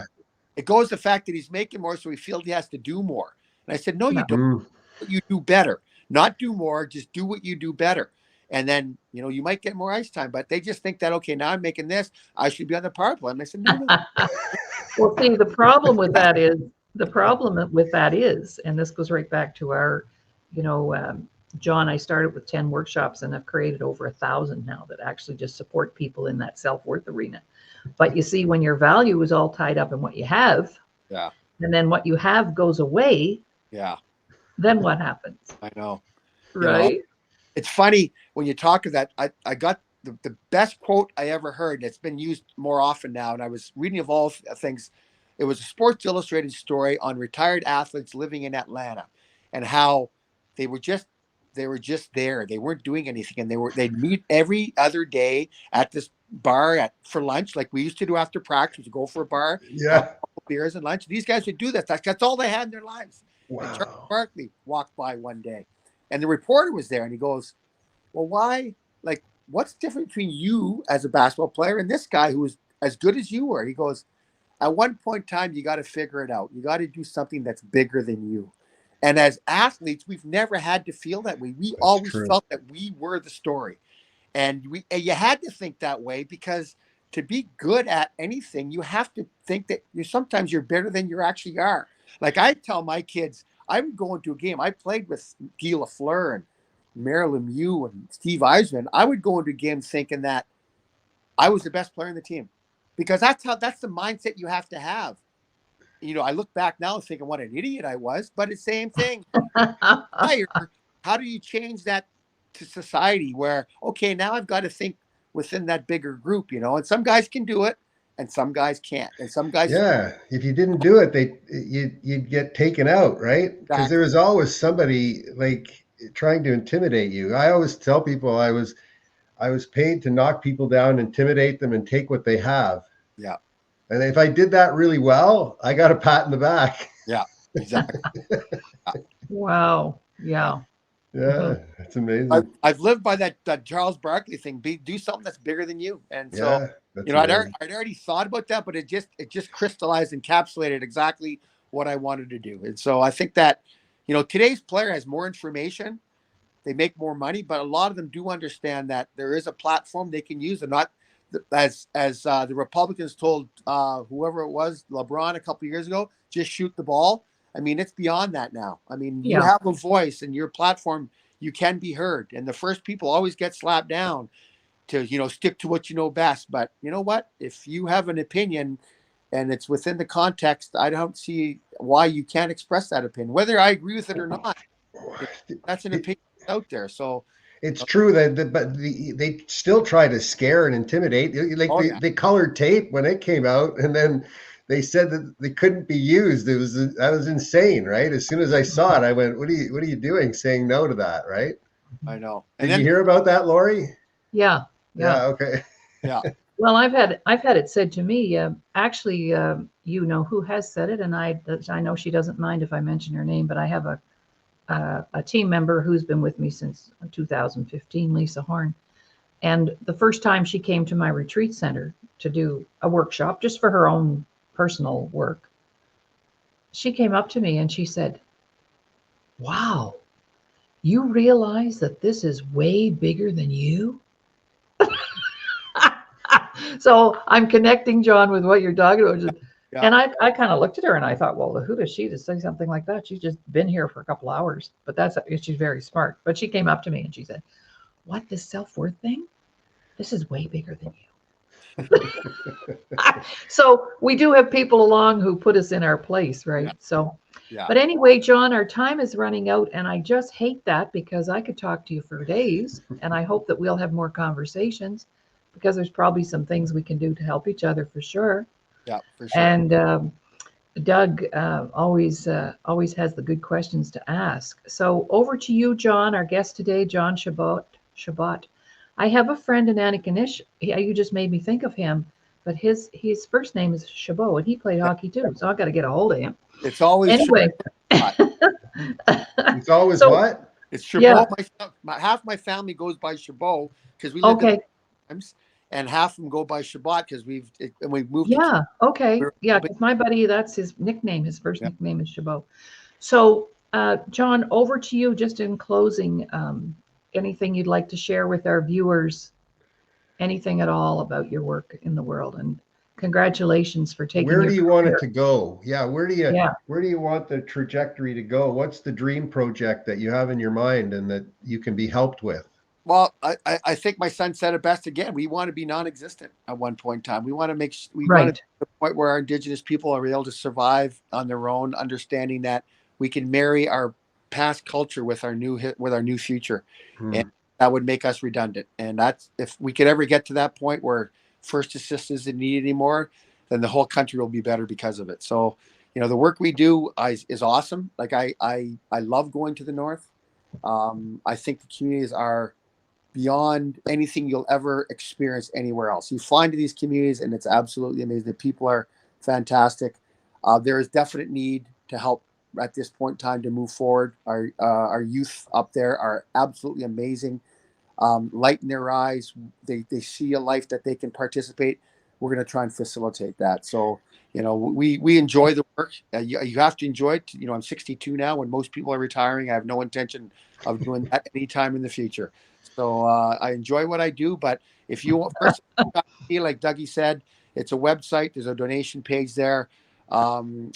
it goes to the fact that he's making more, so he feels he has to do more. And I said, no, you don't. You do better. Not do more, just do what you do better. And then, you might get more ice time, but they just think that, okay, now I'm making this, I should be on the power play. And I said, no. Well, see, the problem with that is, and this goes right back to our, John, I started with 10 workshops and I've created over 1,000 now that actually just support people in that self-worth arena. But you see, when your value is all tied up in what you have, and then what you have goes away, then what happens? I know. Right? It's funny when you talk of that. I got the best quote I ever heard, and it's been used more often now. And I was reading of all things. It was a Sports Illustrated story on retired athletes living in Atlanta. and how they were just there. They weren't doing anything, and they'd meet every other day at this bar for lunch, like we used to do after practice. We'd go for a bar, have a Yeah. couple beers and lunch. These guys would do that. That's all they had in their lives. And Charles Wow. Barkley walked by one day, and the reporter was there, and he goes, "Well, why? Like, what's different between you as a basketball player and this guy who was as good as you were?" He goes, "At one point in time, you got to figure it out. You got to do something that's bigger than you." And as athletes, we've never had to feel that way. We That's always true. felt that we were the story. And you had to think that way, because to be good at anything, you have to think that sometimes you're better than you actually are. Like I tell my kids, I'm going to a game. I played with Guy Lafleur and Marilyn Mew and Steve Eisman. I would go into a game thinking that I was the best player in the team, because that's the mindset you have to have. I look back now thinking what an idiot I was, but it's the same thing. How do you change that to society where, okay, now I've got to think within that bigger group, and some guys can do it and some guys can't. And some guys, Yeah. If you didn't do it, you'd get taken out, right? Because there was always somebody like trying to intimidate you. I always tell people I was paid to knock people down, intimidate them, and take what they have. Yeah. And if I did that really well, I got a pat in the back. Yeah, exactly. Wow. Yeah. Yeah, it's amazing. I've lived by that Charles Barkley thing. Do something that's bigger than you. And so, I'd already thought about that, but it just crystallized, encapsulated exactly what I wanted to do. And so I think that, today's player has more information, they make more money, but a lot of them do understand that there is a platform they can use, and not as the Republicans told whoever it was, LeBron, a couple of years ago, just shoot the ball. I mean, it's beyond that now. I mean, you have a voice, and your platform, you can be heard. And the first people always get slapped down to, stick to what you know best. But you know what? If you have an opinion and it's within the context, I don't see why you can't express that opinion, whether I agree with it or not. That's an opinion out there. So it's true but they still try to scare and intimidate. Like they colored tape when it came out, and then they said that they couldn't be used. That was insane, right? As soon as I saw it, I went, "What are you doing, saying no to that?" Right? I know. Did you hear about that, Laurie? Yeah. Yeah. Okay. Yeah. Well, I've had it said to me. Actually, who has said it, and I know she doesn't mind if I mention her name, but I have a team member who's been with me since 2015, Lisa Horn. And the first time she came to my retreat center to do a workshop just for her own personal work, she came up to me and she said, "Wow, you realize that this is way bigger than you?" So I'm connecting, John, with what you're talking about. Yeah. And I kind of looked at her and I thought, well, who is she to say something like that? She's just been here for a couple hours, but she's very smart. But she came up to me and she said, "What, this self-worth thing? This is way bigger than you." So we do have people along who put us in our place, right? Yeah. So, but anyway, John, our time is running out, and I just hate that, because I could talk to you for days, and I hope that we'll have more conversations, because there's probably some things we can do to help each other for sure. Yeah, for sure. And Doug always has the good questions to ask. So over to you, John, our guest today, John Chabot. I have a friend in Antigonish. You just made me think of him, but his first name is Chabot, and he played hockey too. So I've got to get a hold of him. It's always anyway. It's always what? It's Chabot. Yeah. Half my family goes by Chabot because we live in times, and half of them go by Chabot because we've moved. Yeah. Okay. Yeah. Because my buddy, that's his nickname. His first nickname is Chabot. So, John, over to you. Just in closing, anything you'd like to share with our viewers? Anything at all about your work in the world? And congratulations for taking. Where do you want it to go? Yeah. Where do you want the trajectory to go? What's the dream project that you have in your mind and that you can be helped with? Well, I think my son said it best again. We want to be non-existent at one point in time. We want to want to to the point where our Indigenous people are able to survive on their own, understanding that we can marry our past culture with our new future, and that would make us redundant. And that's, if we could ever get to that point where First Assist isn't needed anymore, then the whole country will be better because of it. So, the work we do is awesome. Like I love going to the north. I think the communities are beyond anything you'll ever experience anywhere else. You fly into these communities and it's absolutely amazing. The people are fantastic. There is definite need to help at this point in time to move forward. Our youth up there are absolutely amazing. Light in their eyes. They see a life that they can participate. We're going to try and facilitate that. So, we enjoy the work. You have to enjoy it. I'm 62 now. When most people are retiring, I have no intention of doing that anytime in the future. So I enjoy what I do. But if you want, first, like Dougie said, it's a website. There's a donation page there.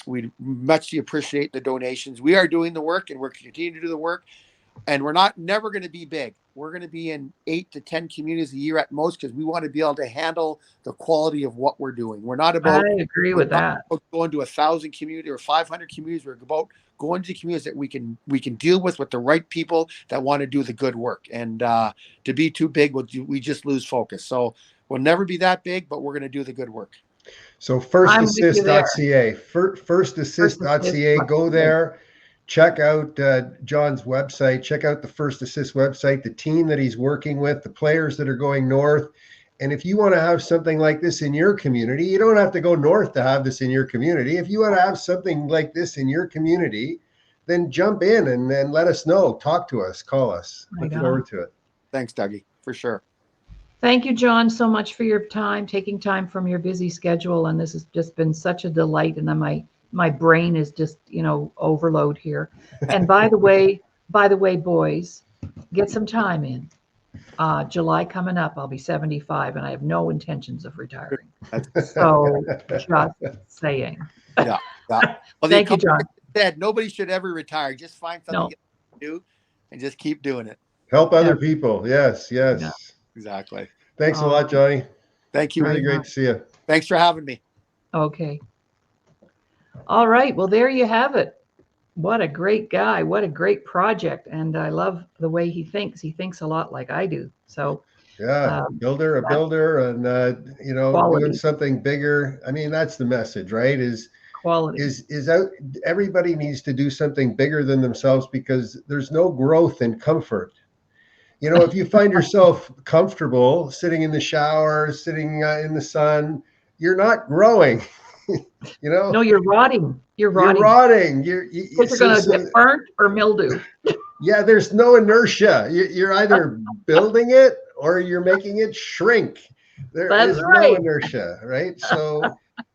We much appreciate the donations. We are doing the work, and we're continuing to do the work. And we're never going to be big. We're going to be in 8 to 10 communities a year at most, because we want to be able to handle the quality of what we're doing. We're not about. I agree with that. Going to 1,000 communities or 500 communities. We're about going to communities that we can deal with the right people that want to do the good work. And to be too big, we just lose focus. So we'll never be that big, but we're going to do the good work. So FirstAssist.ca, FirstAssist.ca, go there. Check out John's website. Check out the First Assist website, the team that he's working with, the players that are going north. And if you want to have something like this in your community, you don't have to go north to have this in your community. If you want to have something like this in your community, then jump in and then let us know. Talk to us. Call us. Look forward to it. Thanks, Dougie, for sure. Thank you, John, so much for your time, taking time from your busy schedule. And this has just been such a delight. And then my brain is just, overload here. And by the way, boys, get some time in. July coming up, I'll be 75 and I have no intentions of retiring. So just saying. Yeah. Well, thank you, John. Said nobody should ever retire. Just find something to do and just keep doing it. Help other people. Yes. Yeah. Exactly. Thanks a lot, Johnny. Thank you. Really great to see you. Thanks for having me. Okay. All right. Well, there you have it. What a great guy. What a great project. And I love the way he thinks. He thinks a lot like I do. So yeah, a builder and, quality. Doing something bigger. I mean, that's the message, right? Is quality is out. Everybody needs to do something bigger than themselves, because there's no growth in comfort. If you find yourself comfortable sitting in the shower, sitting in the sun, you're not growing. No, you're rotting. You're rotting. You're going to get burnt or mildew. Yeah, there's no inertia. You're either building it or you're making it shrink. There is no inertia, right? So,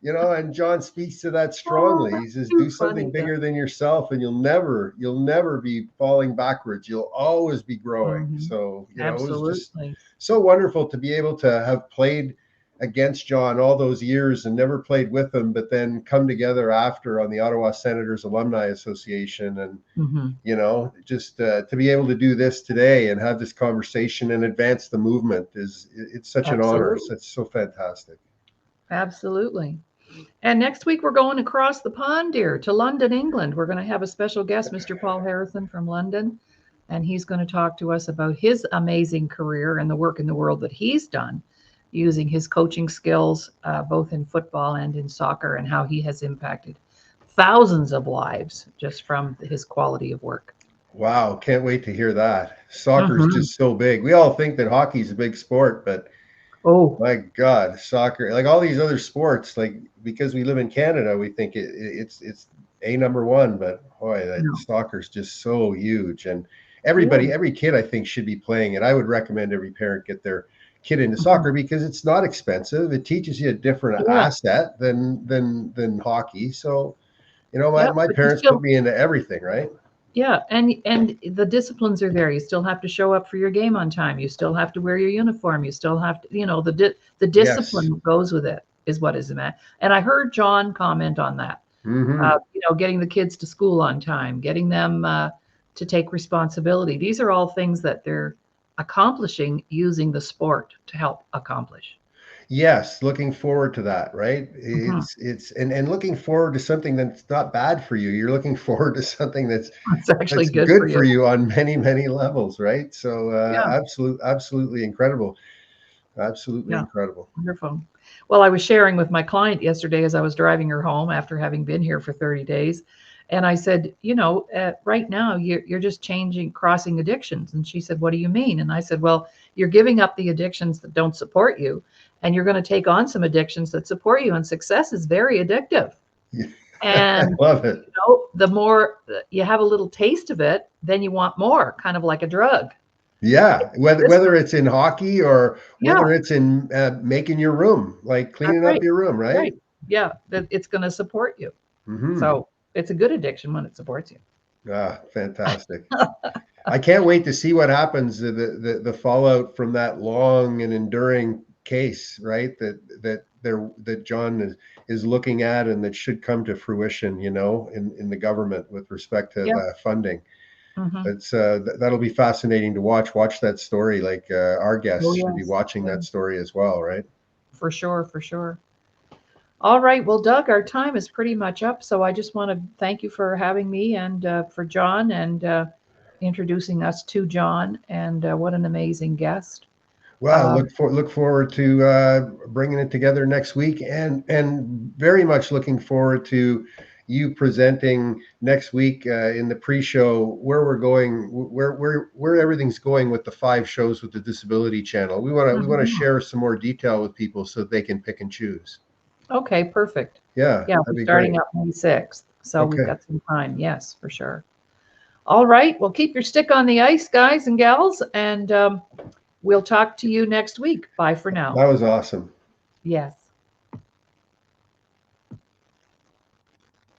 and John speaks to that strongly. He says, do something bigger than yourself, and you'll never be falling backwards. You'll always be growing. Mm-hmm. So, absolutely. It was just so wonderful to be able to have played against John all those years and never played with him, but then come together after on the Ottawa Senators Alumni Association. And, mm-hmm. Just to be able to do this today and have this conversation and advance the movement it's such an honor. It's so fantastic. Absolutely. And next week, we're going across the pond here to London, England. We're going to have a special guest, Mr. Paul Harrison from London, and he's going to talk to us about his amazing career and the work in the world that he's done using his coaching skills, both in football and in soccer, and how he has impacted thousands of lives just from his quality of work. Wow. Can't wait to hear that. Soccer's mm-hmm. just so big. We all think that hockey's a big sport, but oh my God, soccer, like all these other sports, like because we live in Canada, we think it's number one, but boy, soccer's just so huge. And every kid I think should be playing it. I would recommend every parent get their kid into soccer because it's not expensive. It teaches you a different asset than hockey. So, my parents put me into everything, right? Yeah, and the disciplines are there. You still have to show up for your game on time. You still have to wear your uniform. You still have to, the discipline goes with it is what is meant. And I heard John comment on that. Mm-hmm. Getting the kids to school on time, getting them to take responsibility. These are all things that they're accomplishing using the sport to help accomplish. Yes, looking forward to that, right? Mm-hmm. It's looking forward to something that's not bad for you. You're looking forward to something that's actually good for you on many, many levels, right? So absolutely incredible. Absolutely Yeah. incredible. Wonderful. Well, I was sharing with my client yesterday as I was driving her home after having been here for 30 days. And I said, right now you're just crossing addictions. And she said, what do you mean? And I said, well, you're giving up the addictions that don't support you, and you're going to take on some addictions that support you. And success is very addictive. I And love it. the more you have a little taste of it, then you want more, kind of like a drug. Yeah, This whether it's in hockey or Yeah, whether it's in making your room, like that's cleaning up right. your room, right? Right. Yeah, it's going to support you. Mm-hmm. So it's a good addiction when it supports you. Ah, fantastic. I can't wait to see what happens, the fallout from that long and enduring case, right? That John is looking at, and that should come to fruition, in the government with respect to Yeah. the funding. Mm-hmm. It's that'll be fascinating to watch that story. Like our guests Oh, should be yes. watching that story as well, right? For sure, for sure. All right. Well, Doug, our time is pretty much up. So I just want to thank you for having me, and for John, and introducing us to John. And what an amazing guest. Well, Um, look forward to bringing it together next week, and very much looking forward to you presenting next week in the pre-show where we're going, where everything's going with the 5 shows with the Disability Channel. We want to share some more detail with people so they can pick and choose. okay, perfect. Yeah, Yeah, that'd we're be starting great. up May 6th. So we've Okay. got some time. Yes, for sure. All right. Well, keep your stick on the ice, guys and gals. And we'll talk to you next week. Bye for now. That was awesome. Yes.